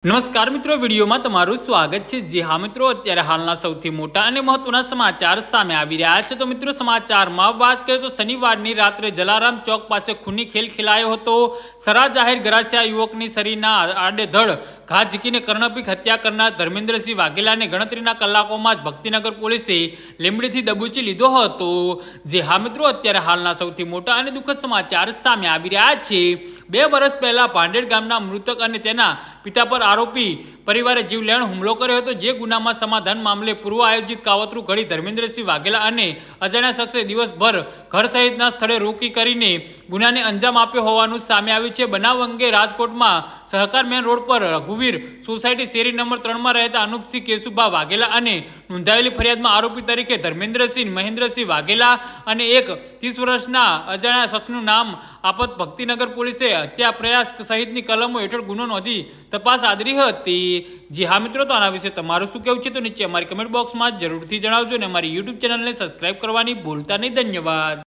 નમસ્કાર મિત્રો, વિડીયોમાં તમારું સ્વાગત છે। જી હા મિત્રો, અત્યારે હાલના સૌથી મોટા અને મહત્વના સમાચાર સામે આવી રહ્યા છે। તો મિત્રો, સમાચારમાં વાત કરીએ તો શનિવારની રાત્રે જલારામ ચોક પાસે ખૂની ખેલ ખેલાયો હતો। સરા જાહેર ગરાસિયા યુવકની શરીરના આડેધડ ઘા ઝીકીને કર્ણપીક હત્યા કરનાર ધર્મેન્દ્રસિંહ વાઘેલાને ગણતરીના કલાકોમાં જ ભક્તિનગર પોલીસે લીંબડીથી દબોચી લીધો હતો। જે હા મિત્રો, અત્યારે હાલના સૌથી મોટા અને દુઃખદ સમાચાર સામે આવી રહ્યા છે। 2 વર્ષ પહેલા ભાંડેડ ગામના મૃતક અને તેના પિતા પર આરોપી પરિવારે જીવલેણ હુમલો કર્યો હતો। જે ગુનામાં સમાધાન મામલે પૂર્વ આયોજિત કાવતરું ઘડી ધર્મેન્દ્રસિંહ વાઘેલા અને અજાણ્યા શખ્સે દિવસભર ઘર સહિતના સ્થળે રોકી કરીને ગુનાને અંજામ આપ્યો હોવાનું સામે આવ્યું છે। બનાવ અંગે રાજકોટમાં સહકાર મેન રોડ પર રઘુવીર સોસાયટી શેરી નંબર 3માં રહેતા અનુપસિંહ કેશુભા વાઘેલા અને નોંધાયેલી ફરિયાદમાં આરોપી તરીકે ધર્મેન્દ્રસિંહ મહેન્દ્રસિંહ વાઘેલા અને એક 30 વર્ષના અજાણ્યા શખ્સનું નામ આપત ભક્તિનગર પોલીસે હત્યા પ્રયાસ સહિતની કલમો હેઠળ ગુનો નોંધી તપાસ આદરી હતી। જી હા મિત્રો, તો આના વિશે તમારું શું કહેવું છે તો નીચે અમારી કમેન્ટ બોક્સમાં જરૂરથી જણાવજો અને અમારી યુટ્યુબ ચેનલને સબસ્ક્રાઇબ કરવાની ભૂલતા નહીં। ધન્યવાદ।